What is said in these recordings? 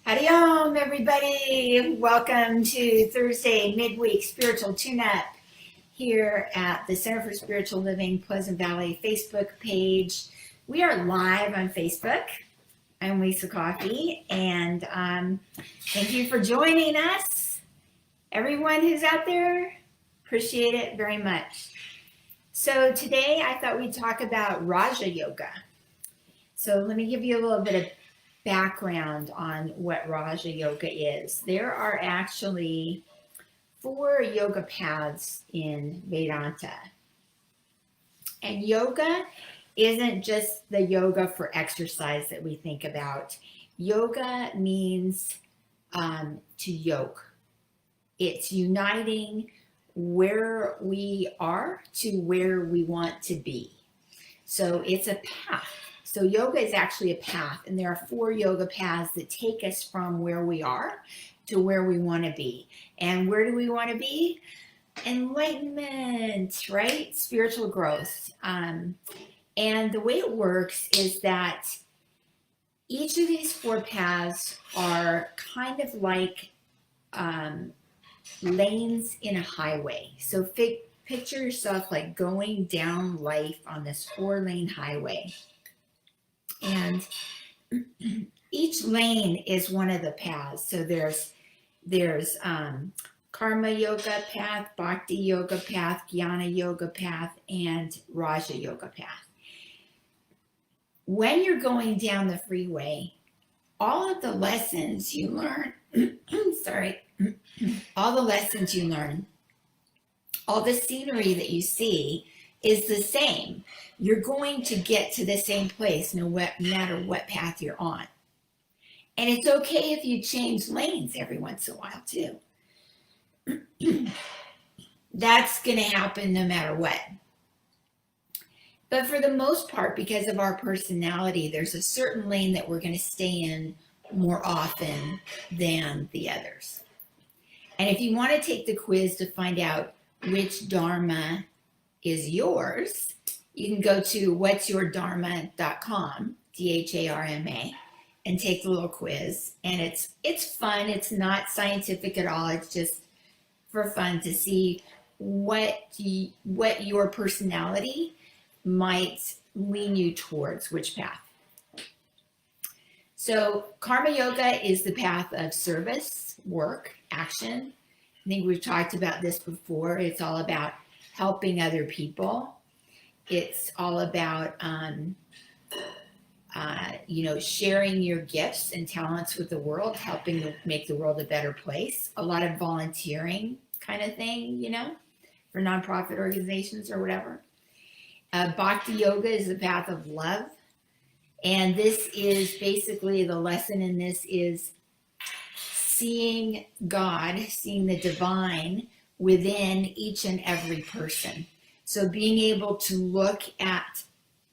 Howdy everybody. Welcome to Thursday midweek spiritual tune-up here at the Center for Spiritual Living Pleasant Valley Facebook page. We are live on Facebook. I'm Lissa Coffey, and thank you for joining us. Everyone who's out there, appreciate it very much. So today I thought we'd talk about Raja Yoga. So let me give you a little bit of background on what Raja Yoga is. There are actually 4 yoga paths in Vedanta. And yoga isn't just the yoga for exercise that we think about. Yoga means to yoke. It's uniting where we are to where we want to be. So it's a path. So yoga is actually a path, and there are 4 yoga paths that take us from where we are to where we want to be. And where do we want to be? Enlightenment, right? Spiritual growth. And the way it works is that each of these 4 paths are kind of like lanes in a highway. So picture yourself like going down life on this 4-lane highway. And each lane is one of the paths. So there's Karma Yoga path, Bhakti Yoga path, Dhyana Yoga path, and Raja Yoga path. When you're going down the freeway, all of the lessons you learn, all the lessons you learn, all the scenery that you see is the same. You're going to get to the same place no matter what path you're on. And it's okay if you change lanes every once in a while too. That's going to happen no matter what. But for the most part, because of our personality, there's a certain lane that we're going to stay in more often than the others. And if you want to take the quiz to find out which Dharma is yours, you can go to whatsyourdharma.com, DHARMA, and take the little quiz. And it's fun. It's not scientific at all. It's just for fun to see what your personality might lean you towards, which path. So Karma Yoga is the path of service, work, action. I think we've talked about this before. It's all about helping other people. It's all about, sharing your gifts and talents with the world, helping to make the world a better place. A lot of volunteering kind of thing, for nonprofit organizations or whatever. Bhakti Yoga is the path of love. And this is basically the lesson in this is seeing God, seeing the divine within each and every person. So being able to look at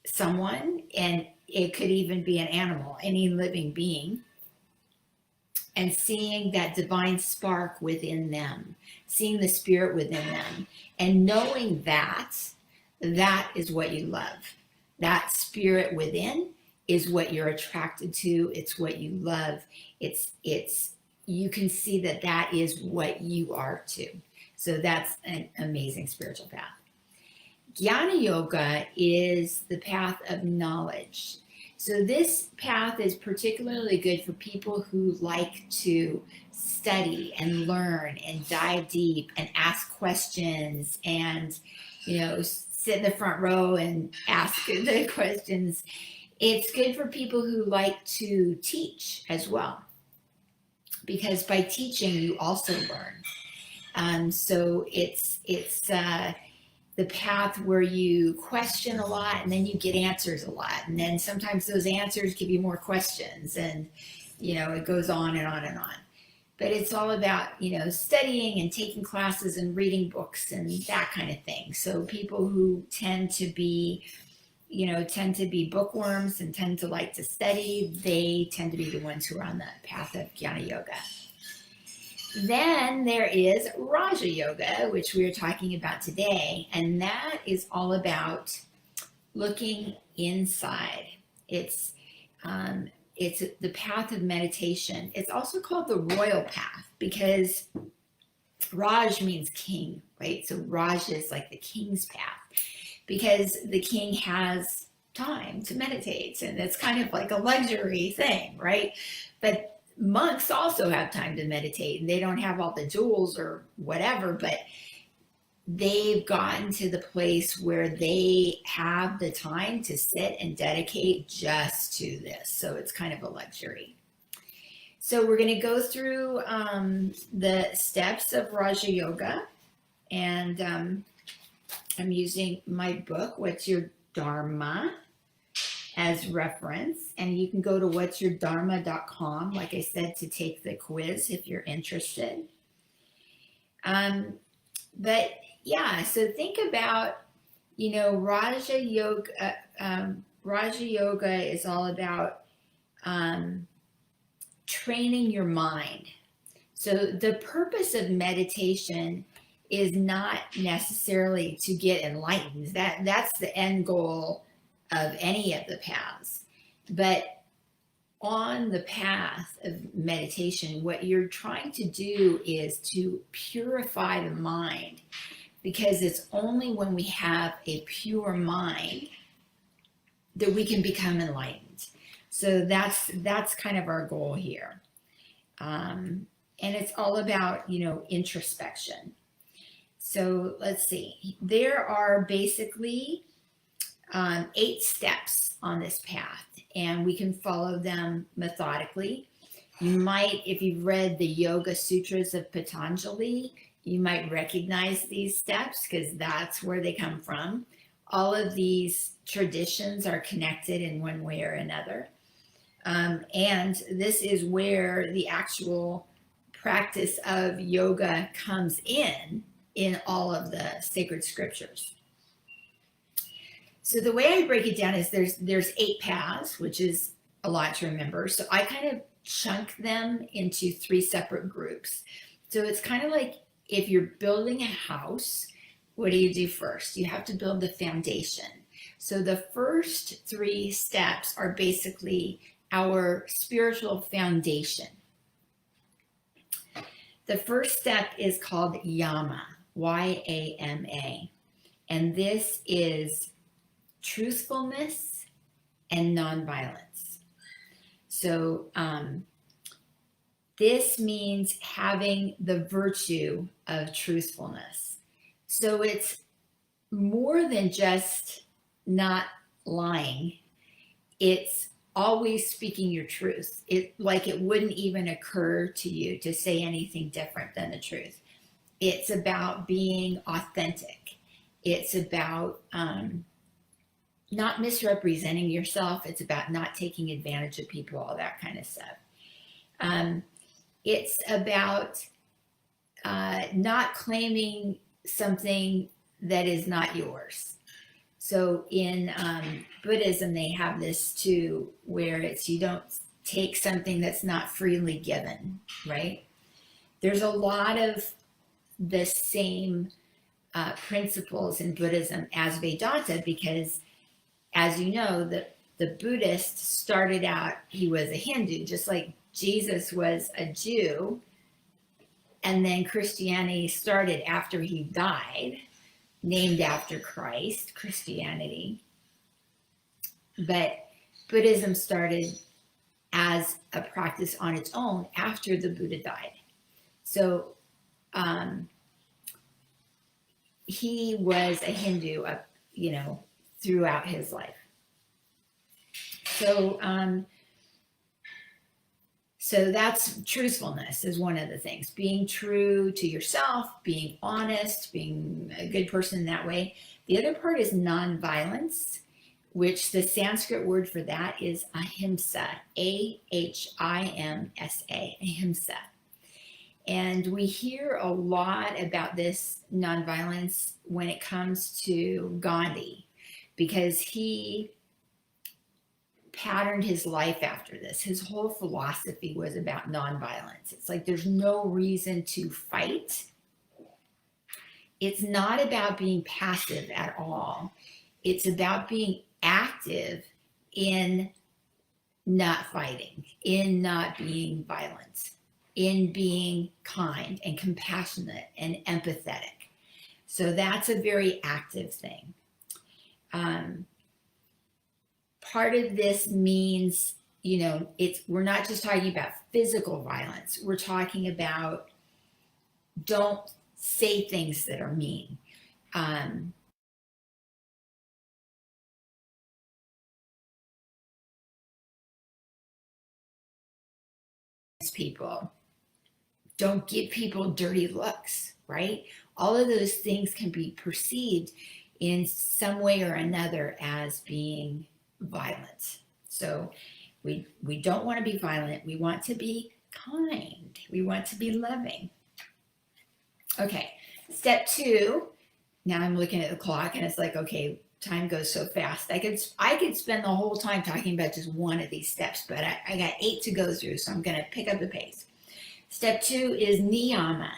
someone, and it could even be an animal, any living being, and seeing that divine spark within them, seeing the spirit within them, and knowing that is what you love. That spirit within is what you're attracted to. It's what you love. You can see that is what you are too. So that's an amazing spiritual path. Dhyana Yoga is the path of knowledge. So this path is particularly good for people who like to study and learn and dive deep and ask questions and, sit in the front row and ask the questions. It's good for people who like to teach as well, because by teaching you also learn. So it's the path where you question a lot and then you get answers a lot, and then sometimes those answers give you more questions, and it goes on and on and on. But it's all about studying and taking classes and reading books and that kind of thing. So people who tend to be bookworms and tend to like to study, they tend to be the ones who are on the path of Dhyana Yoga. Then there is Raja Yoga, which we are talking about today, and that is all about looking inside. It's it's the path of meditation. It's also called the royal path because Raj means king, right? So Raj is like the king's path because the king has time to meditate, and it's kind of like a luxury thing, right? But monks also have time to meditate, and they don't have all the jewels or whatever, but they've gotten to the place where they have the time to sit and dedicate just to this. So it's kind of a luxury. So we're going to go through the steps of Raja Yoga, and I'm using my book, What's Your Dharma, as reference, and you can go to whatsyourdharma.com, like I said, to take the quiz if you're interested. But yeah, so think about, Raja Yoga. Raja Yoga is all about training your mind. So the purpose of meditation is not necessarily to get enlightened. That's the end goal of any of the paths. But on the path of meditation, what you're trying to do is to purify the mind, because it's only when we have a pure mind that we can become enlightened. So that's kind of our goal here. And it's all about, introspection. So let's see. There are basically 8 steps on this path, and we can follow them methodically. You might, if you've read the Yoga Sutras of Patanjali, you might recognize these steps because that's where they come from. All of these traditions are connected in one way or another. And this is where the actual practice of yoga comes in all of the sacred scriptures. So the way I break it down is there's 8 paths, which is a lot to remember. So I kind of chunk them into 3 separate groups. So it's kind of like if you're building a house, what do you do first? You have to build the foundation. So the first 3 steps are basically our spiritual foundation. The first step is called Yama, Y-A-M-A. And this is truthfulness and nonviolence. So this means having the virtue of truthfulness. So it's more than just not lying. It's always speaking your truth. It wouldn't even occur to you to say anything different than the truth. It's about being authentic. It's about not misrepresenting yourself. It's about not taking advantage of people, all that kind of stuff. It's about not claiming something that is not yours. So in Buddhism, they have this too, where it's you don't take something that's not freely given, right? There's a lot of the same principles in Buddhism as Vedanta, because as you know, the Buddhist started out, he was a Hindu, just like Jesus was a Jew, and then Christianity started after he died, named after Christ, Christianity. But Buddhism started as a practice on its own after the Buddha died. So he was a Hindu, throughout his life. So that's truthfulness is one of the things. Being true to yourself, being honest, being a good person that way. The other part is nonviolence, which the Sanskrit word for that is ahimsa, A-H-I-M-S-A, ahimsa. And we hear a lot about this nonviolence when it comes to Gandhi, because he patterned his life after this. His whole philosophy was about nonviolence. It's like there's no reason to fight. It's not about being passive at all. It's about being active in not fighting, in not being violent, in being kind and compassionate and empathetic. So that's a very active thing. Part of this means, we're not just talking about physical violence. We're talking about don't say things that are mean. People, don't give people dirty looks, right? All of those things can be perceived in some way or another as being violent. So we don't want to be violent. We want to be kind. We want to be loving. Okay, step 2. Now I'm looking at the clock and it's like, okay, time goes so fast. I could spend the whole time talking about just one of these steps, but I got 8 to go through, so I'm going to pick up the pace. Step 2 is Niyama,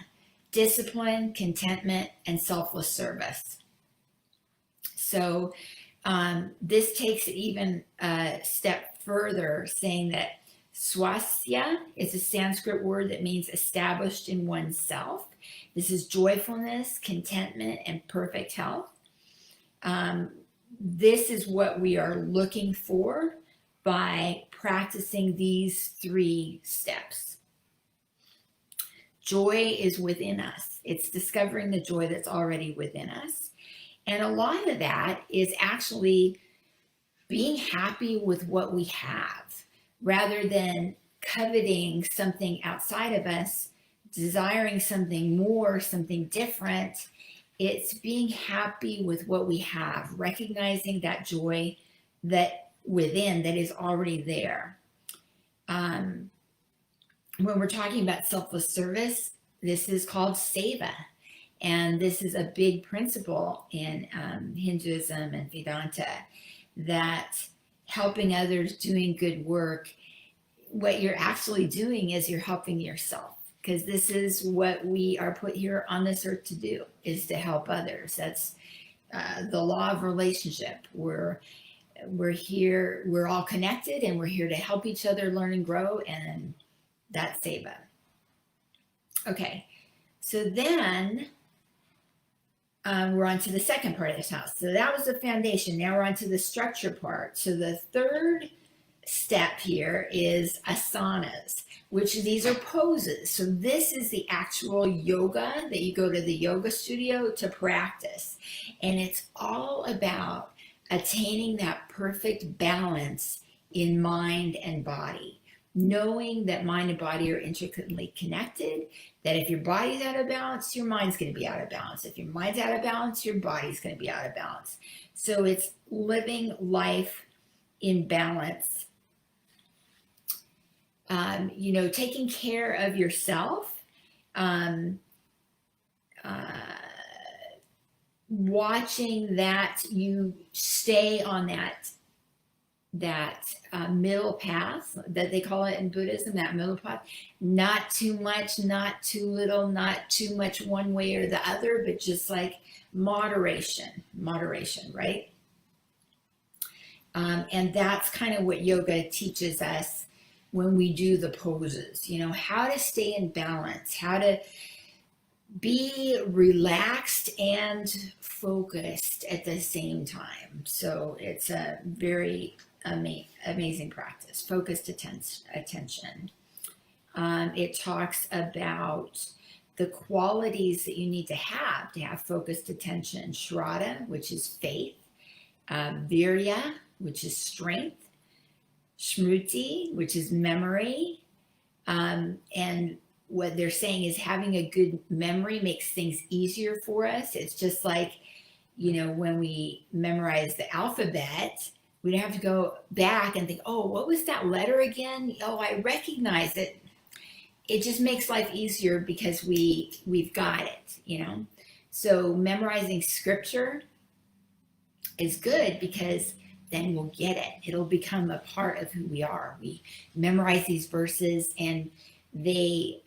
discipline, contentment, and selfless service. So this takes it even a step further, saying that swasya is a Sanskrit word that means established in oneself. This is joyfulness, contentment, and perfect health. This is what we are looking for by practicing these 3 steps. Joy is within us. It's discovering the joy that's already within us. And a lot of that is actually being happy with what we have rather than coveting something outside of us, desiring something more, something different. It's being happy with what we have, recognizing that joy that within that is already there. When we're talking about selfless service, this is called seva. And this is a big principle in Hinduism and Vedanta, that helping others, doing good work, what you're actually doing is you're helping yourself. Because this is what we are put here on this earth to do, is to help others. That's the law of relationship. We're here, we're all connected, and we're here to help each other learn and grow, and that's seva. Okay, so then we're on to the second part of this house. So that was the foundation. Now we're on to the structure part. So the third step here is asanas, which these are poses. So this is the actual yoga that you go to the yoga studio to practice. And it's all about attaining that perfect balance in mind and body, knowing that mind and body are intricately connected, that if your body's out of balance, your mind's going to be out of balance. If your mind's out of balance, your body's going to be out of balance. So it's living life in balance. Taking care of yourself, watching that you stay on that middle path that they call it in Buddhism, that middle path, not too much, not too little, not too much one way or the other, but just like moderation, right? And that's kind of what yoga teaches us when we do the poses, how to stay in balance, how to be relaxed and focused at the same time. So it's a very amazing practice, focused attention. It talks about the qualities that you need to have focused attention. Shraddha, which is faith, virya, which is strength, smriti, which is memory, and what they're saying is having a good memory makes things easier for us. It's just like, when we memorize the alphabet, we don't have to go back and think, oh, what was that letter again? Oh, I recognize it. It just makes life easier because we've got it, So memorizing scripture is good because then we'll get it. It'll become a part of who we are. We memorize these verses and they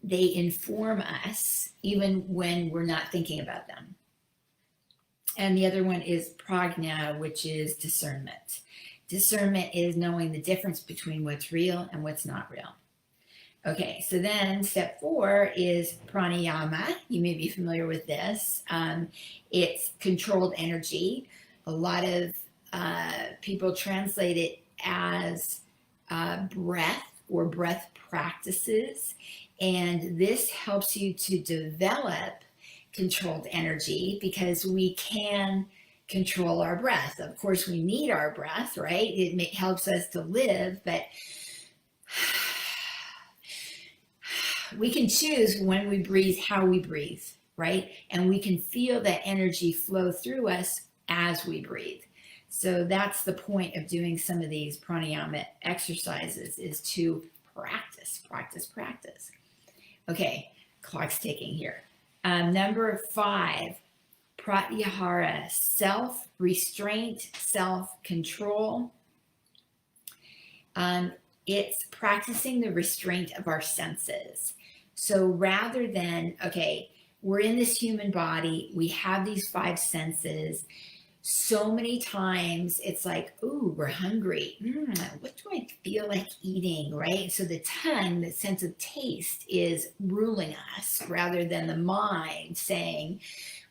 inform us even when we're not thinking about them. And the other one is prajna, which is discernment. Discernment is knowing the difference between what's real and what's not real. Okay, so then step 4 is pranayama. You may be familiar with this. It's controlled energy. A lot of people translate it as breath or breath practices. And this helps you to develop controlled energy because we can control our breath. Of course, we need our breath, right? It helps us to live, but we can choose when we breathe, how we breathe, right? And we can feel that energy flow through us as we breathe. So that's the point of doing some of these pranayama exercises, is to practice, practice, practice. Okay, clock's ticking here. Number 5, Pratyahara, self-restraint, self-control. It's practicing the restraint of our senses. So rather than, okay, we're in this human body, we have these 5 senses. So many times it's like, ooh, we're hungry. What do I feel like eating, right? So the tongue, the sense of taste, is ruling us rather than the mind saying,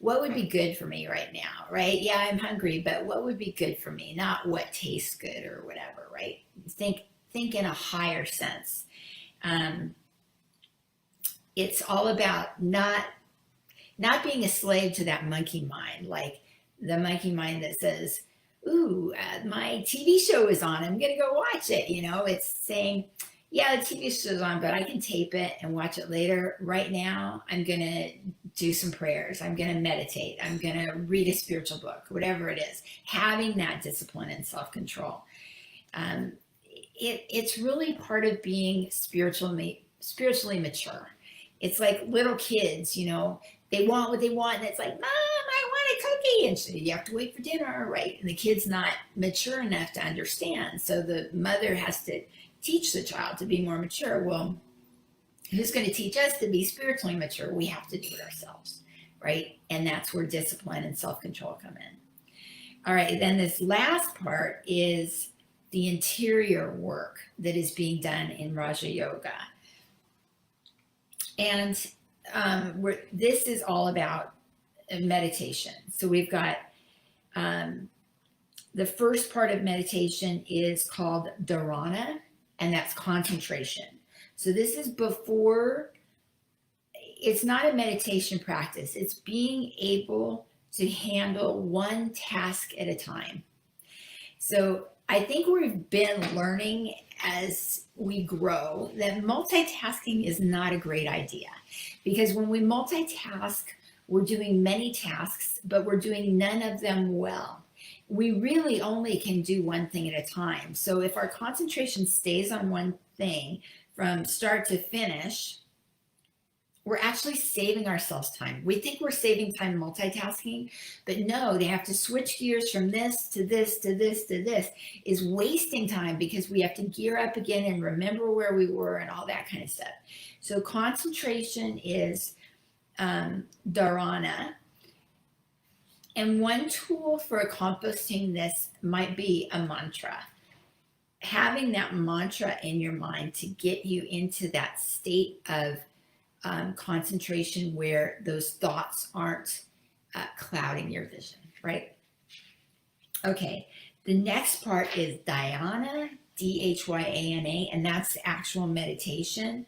what would be good for me right now, right? Yeah, I'm hungry, but what would be good for me? Not what tastes good or whatever, right? Think in a higher sense. It's all about not being a slave to that monkey mind, like the monkey mind that says, ooh, my TV show is on, I'm going to go watch it. It's saying, yeah, the TV show's on, but I can tape it and watch it later. Right now, I'm going to do some prayers. I'm going to meditate. I'm going to read a spiritual book, whatever it is. Having that discipline and self-control. It's really part of being spiritually mature. It's like little kids, they want what they want, and it's like, Mom, I want a cookie, and so you have to wait for dinner, right? And the kid's not mature enough to understand, so the mother has to teach the child to be more mature. Well, who's going to teach us to be spiritually mature? We have to do it ourselves, right? And that's where discipline and self-control come in. All right, then this last part is the interior work that is being done in Raja Yoga. And this is all about meditation. So we've got the first part of meditation is called Dharana, and that's concentration. So this is before, it's not a meditation practice. It's being able to handle one task at a time. So I think we've been learning as we grow that multitasking is not a great idea, because when we multitask, we're doing many tasks, but we're doing none of them well. We really only can do one thing at a time. So if our concentration stays on one thing from start to finish, we're actually saving ourselves time. We think we're saving time multitasking, but no, they have to switch gears from this to this to this to this is wasting time, because we have to gear up again and remember where we were and all that kind of stuff. So concentration is Dharana. And one tool for accomplishing this might be a mantra. Having that mantra in your mind to get you into that state of concentration where those thoughts aren't clouding your vision, right? Okay, the next part is Dhyana, Dhyana, and that's the actual meditation.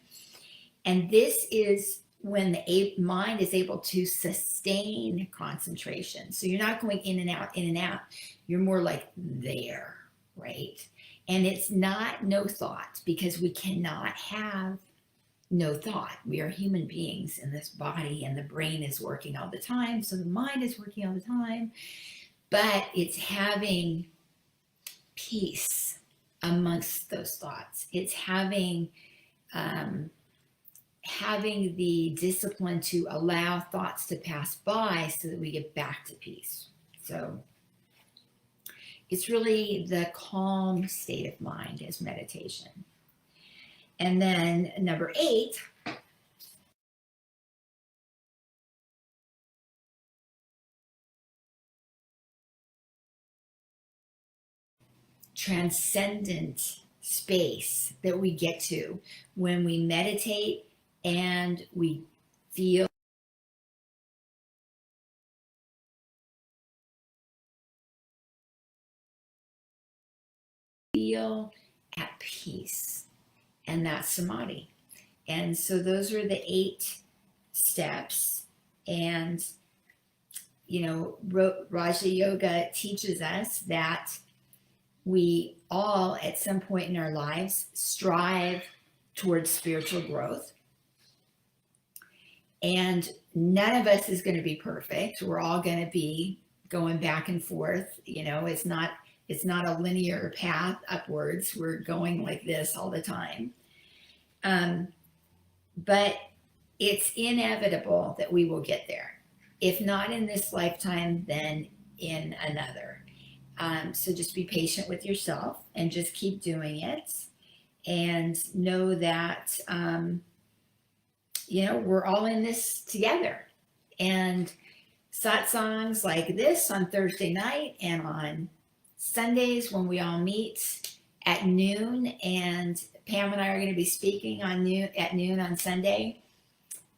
And this is when the mind is able to sustain concentration. So you're not going in and out, in and out. You're more like there, right? And it's not no thought, because we cannot have no thought. We are human beings in this body, and the brain is working all the time. So the mind is working all the time, but it's having peace amongst those thoughts. It's having the discipline to allow thoughts to pass by so that we get back to peace. So it's really the calm state of mind is meditation. And then number 8, transcendent space that we get to when we meditate and we feel at peace. And that's Samadhi. And so those are the 8 steps. And, you know, Raja Yoga teaches us that we all, at some point in our lives, strive towards spiritual growth. And none of us is going to be perfect. We're all going to be going back and forth. You know, it's not a linear path upwards. We're going like this all the time. But it's inevitable that we will get there. If not in this lifetime, then in another. So just be patient with yourself and just keep doing it. And know that, you know, we're all in this together. And satsangs like this on Thursday night and on Sundays when we all meet at noon, and Pam and I are going to be speaking at noon on Sunday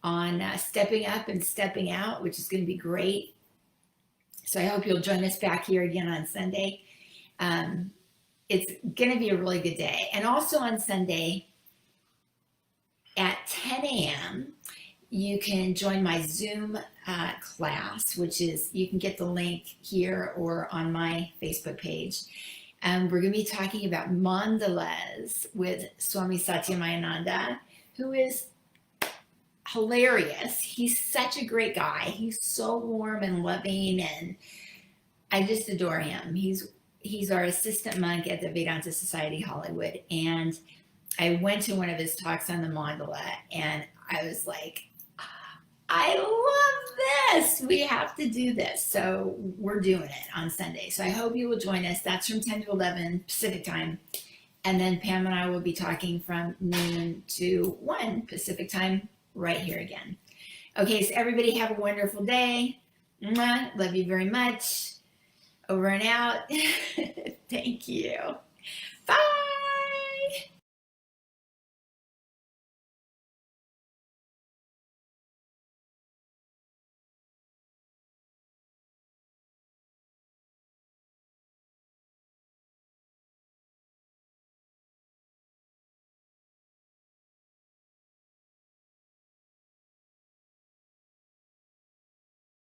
on stepping up and stepping out, which is going to be great. So I hope you'll join us back here again on Sunday. It's going to be a really good day. And also on Sunday at 10 a.m., you can join my Zoom class, which is, you can get the link here or on my Facebook page. We're going to be talking about mandalas with Swami Satyamayananda, who is hilarious. He's such a great guy. He's so warm and loving, and I just adore him. He's our assistant monk at the Vedanta Society Hollywood, and I went to one of his talks on the mandala, and I was like, I love this. We have to do this. So we're doing it on Sunday. So I hope you will join us. That's from 10 to 11 Pacific time. And then Pam and I will be talking from noon to 1 Pacific time right here again. Okay, so everybody have a wonderful day. Mwah. Love you very much. Over and out. Thank you. Bye.